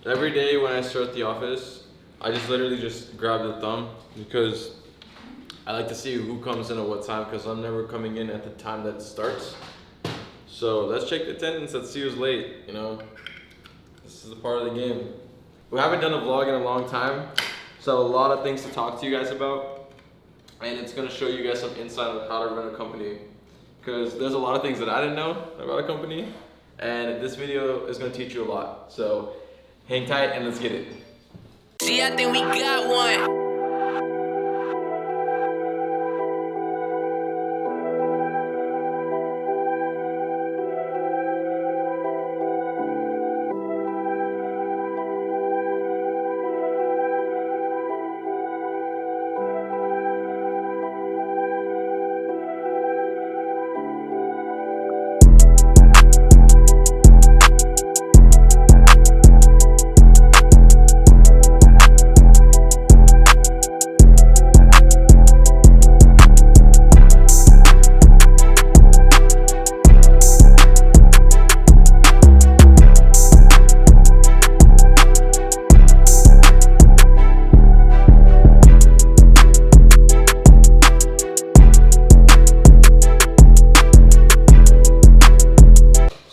Every day when I start the office, I just literally just grab the thumb because I like to see who comes in at what time because I'm never coming in at the time that it starts. So let's check the attendance. Let's see who's late. This is a part of the game. We haven't done a vlog in a long time, so a lot of things to talk to you guys about, and it's gonna show you guys some insight on how to run a company. Because there's a lot of things that I didn't know about a company, and this video is gonna teach you a lot. So hang tight and let's get it. See, I think we got one.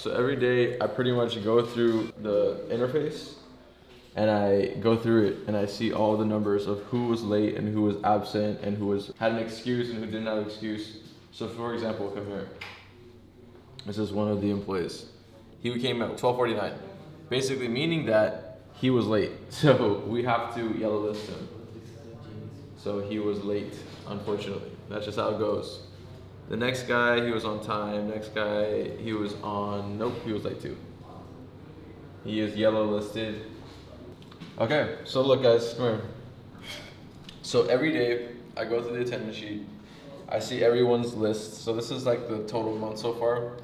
Every day I pretty much go through the interface and I go through it and I see all the numbers of who was late and who was absent and who had an excuse and who didn't have an excuse. So for example, come here. This is one of the employees. He came at 12:49, basically meaning that he was late. So we have to yellow list him. So he was late, unfortunately. That's just how it goes. The next guy, he was on time. Next guy, he was on, nope, he was late too. He is yellow listed. Okay, so look guys, come here. So every day, I go through the attendance sheet. I see everyone's list. So this is like the total month so far.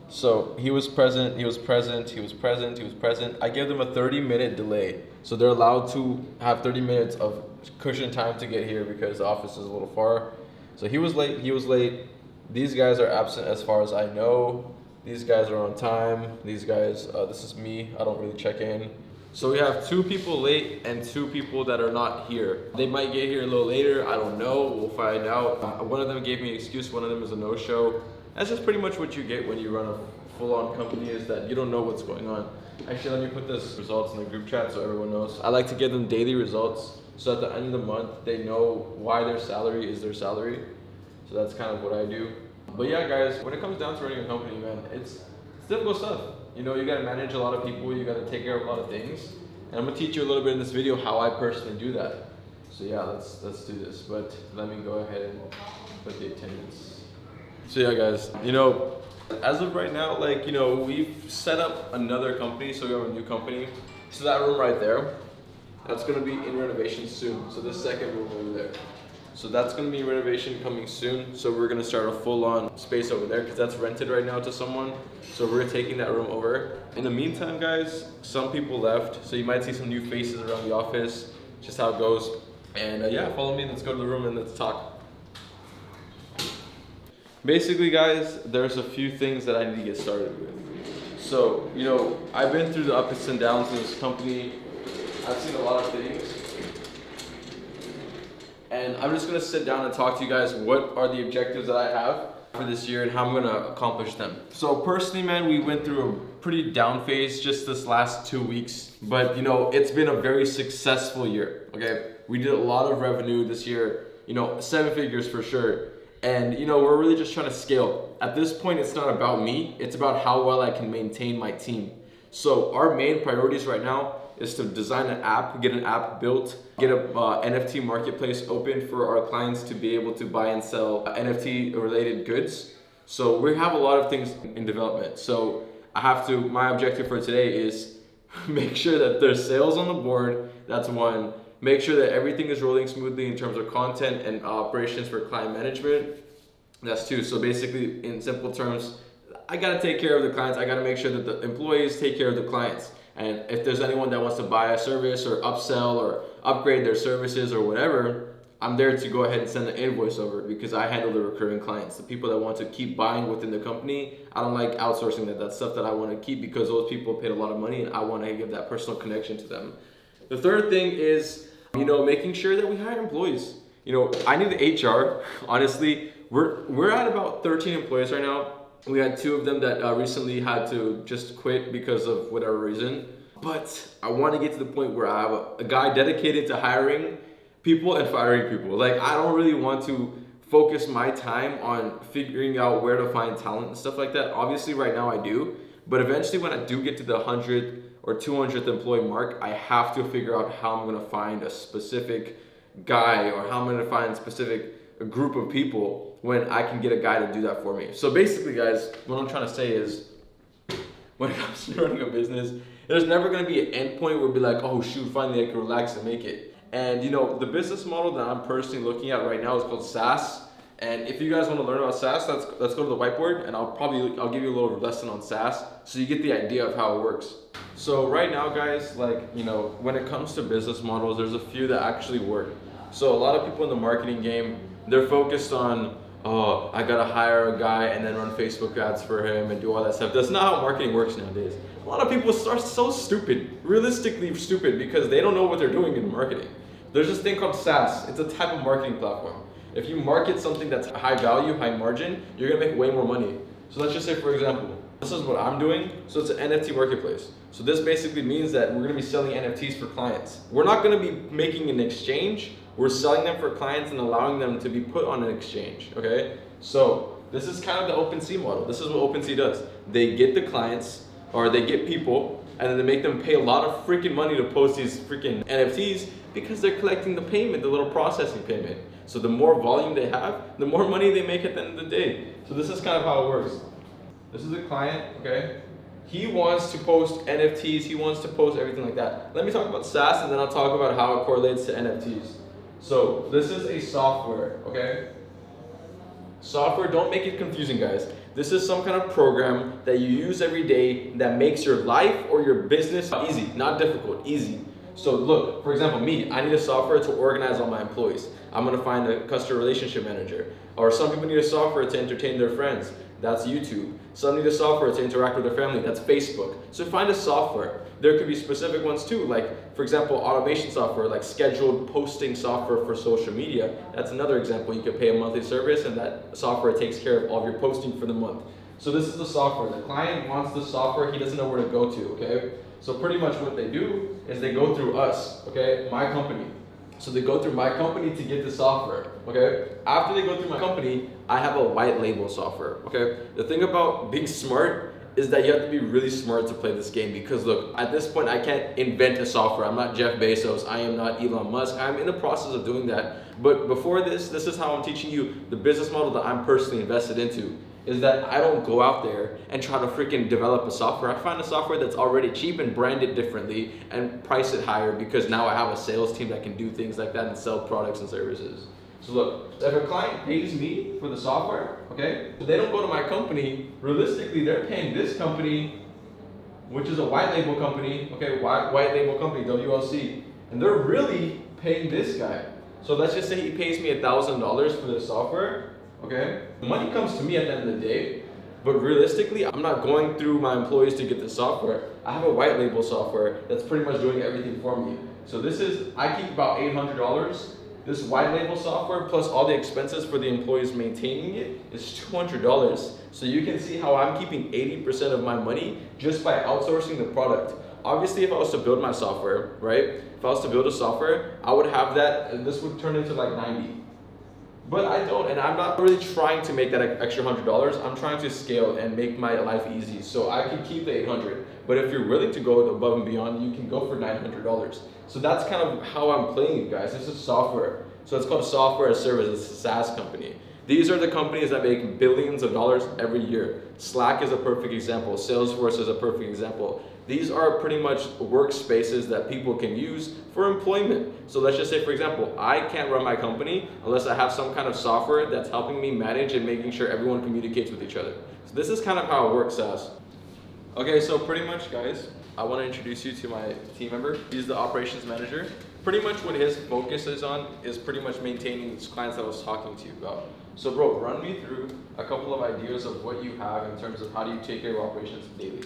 So he was present, he was present, he was present, he was present. I give them a 30-minute delay. So they're allowed to have 30 minutes of cushion time to get here because the office is a little far. So he was late, he was late. These guys are absent as far as I know. These guys are on time. These guys, this is me. I don't really check in. So we have 2 people late and 2 people that are not here. They might get here a little later. I don't know. We'll find out. One of them gave me an excuse. One of them is a no-show. That's just pretty much what you get when you run a full-on company, is that you don't know what's going on. Actually, let me put this results in the group chat so everyone knows. I like to give them daily results so at the end of the month they know why their salary is their salary. So that's kind of what I do. But yeah, guys, when it comes down to running a company, man, it's difficult stuff. You gotta manage a lot of people, you gotta take care of a lot of things. And I'm gonna teach you a little bit in this video how I personally do that. So yeah, let's do this. But let me go ahead and put the attendance. So yeah, guys, as of right now, we've set up another company, so we have a new company. So that room right there, that's gonna be in renovation soon. So this second room over there. So that's gonna be renovation coming soon. So we're gonna start a full-on space over there because that's rented right now to someone. So we're taking that room over. In the meantime, guys, some people left. So you might see some new faces around the office, just how it goes. And yeah, follow me, let's go to the room and let's talk. Basically, guys, there's a few things that I need to get started with. So, I've been through the ups and downs of this company. I've seen a lot of things. And I'm just gonna sit down and talk to you guys what are the objectives that I have for this year and how I'm gonna accomplish them. So personally, man, we went through a pretty down phase just this last 2 weeks, but it's been a very successful year, okay? We did a lot of revenue this year, 7 figures for sure. And we're really just trying to scale. At this point, it's not about me, it's about how well I can maintain my team. So our main priorities right now is to design an app, get an app built, get a NFT marketplace open for our clients to be able to buy and sell NFT related goods. So we have a lot of things in development. So my objective for today is make sure that there's sales on the board, that's one. Make sure that everything is rolling smoothly in terms of content and operations for client management, that's 2. So basically, in simple terms, I gotta take care of the clients, I gotta make sure that the employees take care of the clients. And if there's anyone that wants to buy a service or upsell or upgrade their services or whatever, I'm there to go ahead and send the invoice over because I handle the recurring clients, the people that want to keep buying within the company. I don't like outsourcing that. That's stuff that I want to keep because those people paid a lot of money and I want to give that personal connection to them. The third thing is, making sure that we hire employees. I need the HR. Honestly, we're at about 13 employees right now. We had 2 of them that recently had to just quit because of whatever reason. But I want to get to the point where I have a guy dedicated to hiring people and firing people. Like, I don't really want to focus my time on figuring out where to find talent and stuff like that. Obviously, right now I do. But eventually, when I do get to the 100th or 200th employee mark, I have to figure out how I'm going to find a specific guy or how I'm going to find a specific group of people when I can get a guy to do that for me. So basically, guys, what I'm trying to say is, when it comes to running a business, there's never going to be an end point where we'll be like, oh shoot, finally I can relax and make it. And the business model that I'm personally looking at right now is called SaaS. And if you guys want to learn about SaaS, let's go to the whiteboard and I'll give you a little lesson on SaaS so you get the idea of how it works. So right now, guys, when it comes to business models, there's a few that actually work. So a lot of people in the marketing game, they're focused on, oh, I gotta hire a guy and then run Facebook ads for him and do all that stuff. That's not how marketing works nowadays. A lot of people are so stupid, realistically stupid, because they don't know what they're doing in marketing. There's this thing called SaaS. It's a type of marketing platform. If you market something that's high value, high margin, you're gonna make way more money. So let's just say, for example, this is what I'm doing. So it's an NFT marketplace. So this basically means that we're gonna be selling NFTs for clients. We're not gonna be making an exchange. We're selling them for clients and allowing them to be put on an exchange, okay? So this is kind of the OpenSea model. This is what OpenSea does. They get the clients, or they get people, and then they make them pay a lot of freaking money to post these freaking NFTs because they're collecting the payment, the little processing payment. So the more volume they have, the more money they make at the end of the day. So this is kind of how it works. This is a client, okay? He wants to post NFTs, he wants to post everything like that. Let me talk about SaaS and then I'll talk about how it correlates to NFTs. So this is a software, okay? Software, don't make it confusing, guys. This is some kind of program that you use every day that makes your life or your business easy, not difficult, easy. So look, for example, me, I need a software to organize all my employees. I'm gonna find a customer relationship manager. Or some people need a software to entertain their friends. That's YouTube. Some need a software to interact with their family. That's Facebook. So find a software. There could be specific ones too, like for example, automation software, like scheduled posting software for social media. That's another example. You could pay a monthly service and that software takes care of all of your posting for the month. So this is the software. The client wants the software. He doesn't know where to go to, okay? So pretty much what they do is they go through us, okay? My company. So they go through my company to get the software, okay? After they go through my company, I have a white label software, okay? The thing about being smart is that you have to be really smart to play this game because look, at this point, I can't invent a software. I'm not Jeff Bezos. I am not Elon Musk. I'm in the process of doing that. But before this is how I'm teaching you the business model that I'm personally invested into. Is that I don't go out there and try to freaking develop a software. I find a software that's already cheap and brand it differently and price it higher because now I have a sales team that can do things like that and sell products and services. So look, if a client pays me for the software, okay, they don't go to my company, realistically they're paying this company, which is a white label company, okay, white label company, WLC, and they're really paying this guy. So let's just say he pays me $1,000 for this software. Okay, money comes to me at the end of the day, but realistically, I'm not going through my employees to get the software. I have a white label software that's pretty much doing everything for me. So I keep about $800. This white label software plus all the expenses for the employees maintaining it is $200. So you can see how I'm keeping 80% of my money just by outsourcing the product. Obviously, if I was to build my software, right? If I was to build a software, I would have that, and this would turn into like 90. But I don't, and I'm not really trying to make that extra $100. I'm trying to scale and make my life easy. So I can keep the 800. But if you're willing to go above and beyond, you can go for $900. So that's kind of how I'm playing it, guys. This is software. So it's called software as service. It's a SaaS company. These are the companies that make billions of dollars every year. Slack is a perfect example. Salesforce is a perfect example. These are pretty much workspaces that people can use for employment. So let's just say, for example, I can't run my company unless I have some kind of software that's helping me manage and making sure everyone communicates with each other. So this is kind of how it works, SaaS. Okay, so pretty much, guys, I want to introduce you to my team member. He's the operations manager. pretty much what his focus is on is pretty much maintaining these clients that I was talking to you about. So bro, run me through a couple of ideas of what you have in terms of how do you take care of operations daily.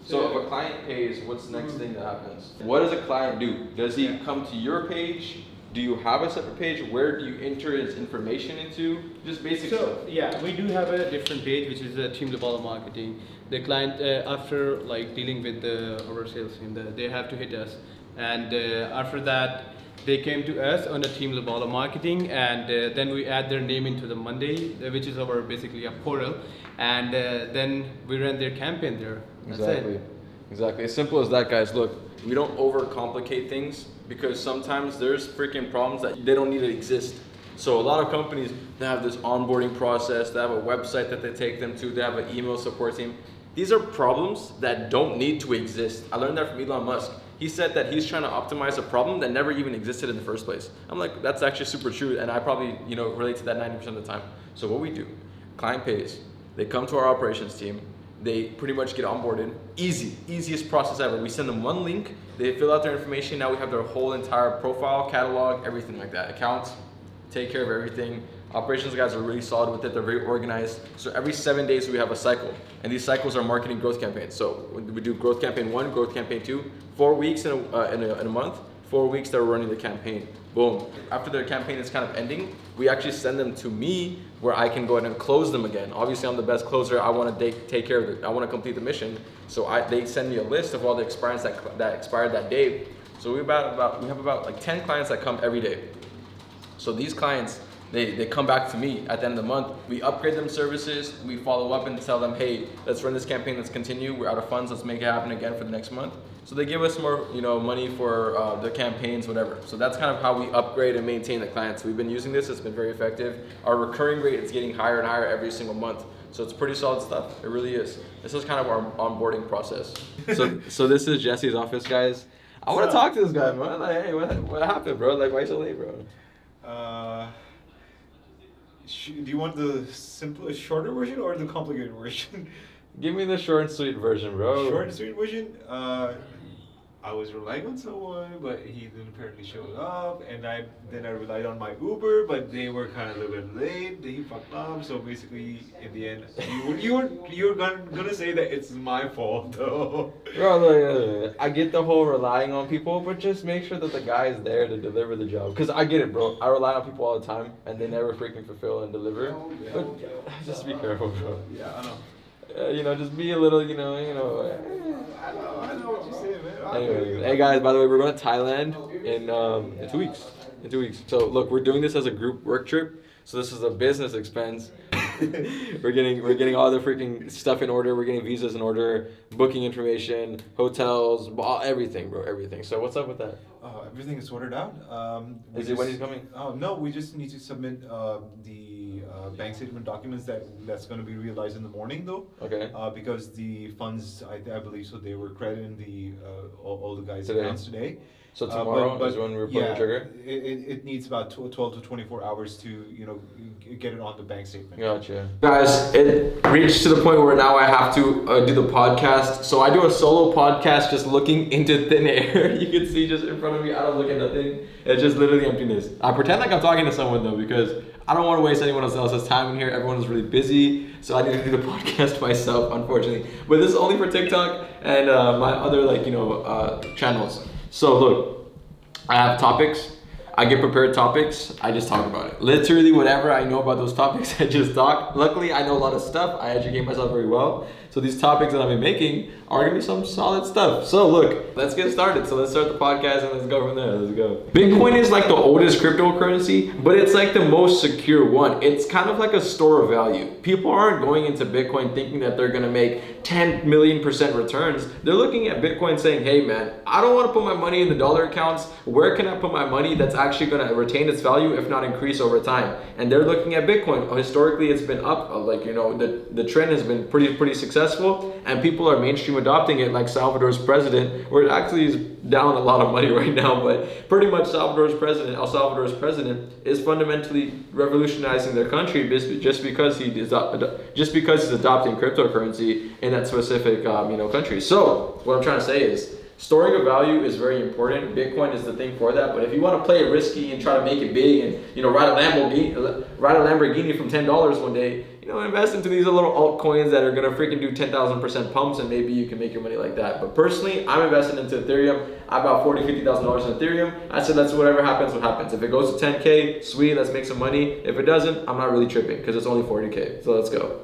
So if a client pays, what's the next thing that happens? What does a client do? Does he come to your page? Do you have a separate page? Where do you enter his information into? Just basic stuff. So yeah, we do have a different page, which is Team Labala Marketing. The client, after like dealing with our sales team, they have to hit us, and after that, they came to us on the Team Labala Marketing, and then we add their name into the Monday, which is our basically a portal, and then we run their campaign there. That's it. Exactly. As simple as that, guys. Look, we don't overcomplicate things because sometimes there's freaking problems that they don't need to exist. So a lot of companies, they have this onboarding process, they have a website that they take them to, they have an email support team. These are problems that don't need to exist. I learned that from Elon Musk. He said that he's trying to optimize a problem that never even existed in the first place. I'm like, that's actually super true, and I probably, relate to that 90% of the time. So what we do, client pays, they come to our operations team, they pretty much get onboarded. Easiest process ever. We send them one link, they fill out their information, now we have their whole entire profile, catalog, everything like that. Accounts, take care of everything. Operations guys are really solid with it, they're very organized. So every 7 days we have a cycle, and these cycles are marketing growth campaigns. So we do growth campaign 1, growth campaign 2, 4 weeks in a month, 4 weeks they're running the campaign. Boom. After their campaign is kind of ending, we actually send them to me where I can go ahead and close them again. Obviously, I'm the best closer. I want to take care of it. I want to complete the mission. So they send me a list of all the expireds that expired that day. So we have about like 10 clients that come every day. So these clients, they come back to me at the end of the month. We upgrade them services. We follow up and tell them, hey, let's run this campaign. Let's continue. We're out of funds. Let's make it happen again for the next month. So they give us more, money for the campaigns, whatever. So that's kind of how we upgrade and maintain the clients. We've been using this. It's been very effective. Our recurring rate is getting higher and higher every single month. So it's pretty solid stuff. It really is. This is kind of our onboarding process. So this is Jesse's office, guys. I want to talk to this guy, man. Like, hey, what happened, bro? Like, why you so late, bro? Do you want the shorter version or the complicated version? Give me the short and sweet version, bro. Short and sweet version? I was relying on someone, but he didn't apparently show up, and then I relied on my Uber, but they were kind of a little bit late. They fucked up, so basically, in the end, you're gonna say that it's my fault, though. Bro, look, I get the whole relying on people, but just make sure that the guy is there to deliver the job. Cause I get it, bro. I rely on people all the time, and they never freaking fulfill and deliver. But just be careful, bro. Yeah, I know. Just be a little, I know what you're saying, man. Anyways, hey guys, by the way, we're going to Thailand in 2 weeks. In 2 weeks. So look, we're doing this as a group work trip. So this is a business expense. we're getting all the freaking stuff in order. We're getting visas in order, booking information, hotels, everything, bro, everything. So what's up with that? Everything is sorted out. When he's coming? No, we just need to submit the bank statement documents that's going to be realized in the morning, though. Okay. Because the funds, I believe, so they were credited in all the guys' Today. accounts today. So tomorrow is when we're pulling the trigger? It needs about 12 to 24 hours to get it on the bank statement. Gotcha. Guys, it reached to the point where now I have to do the podcast. So I do a solo podcast just looking into thin air. You can see just in front of me, I don't look at nothing. It's just literally emptiness. I pretend like I'm talking to someone though, because I don't want to waste anyone else's time in here. Everyone is really busy, so I need to do the podcast myself, unfortunately. But this is only for TikTok and my other channels. So look, I have topics. I get prepared topics. I just talk about it. Literally whatever I know about those topics, I just talk. Luckily, I know a lot of stuff. I educate myself very well. So these topics that I've been making are gonna be some solid stuff. So look, let's get started. So let's start the podcast and let's go from there. Let's go. Bitcoin is like the oldest cryptocurrency, but it's like the most secure one. It's kind of like a store of value. People aren't going into Bitcoin thinking that they're gonna make 10 million% returns. They're looking at Bitcoin saying, hey man, I don't wanna put my money in the dollar accounts. Where can I put my money that's actually gonna retain its value, if not increase over time? And they're looking at Bitcoin. Historically, it's been up, the trend has been pretty successful, and people are mainstream adopting it, like Salvador's president, where it actually is down a lot of money right now, but pretty much El Salvador's president is fundamentally revolutionizing their country just because he's adopting cryptocurrency in that specific country. So what I'm trying to say is, Storing of value is very important. Bitcoin is the thing for that. But if you want to play it risky and try to make it big and, you know, ride a Lamborghini from $10 one day, you know, invest into these little altcoins that are gonna freaking do 10,000% pumps, and maybe you can make your money like that. But personally, I'm invested into Ethereum. I bought $40,000-$50,000 in Ethereum. I said, let's whatever happens, what happens. If it goes to 10K, sweet, let's make some money. If it doesn't, I'm not really tripping because it's only 40K. So let's go.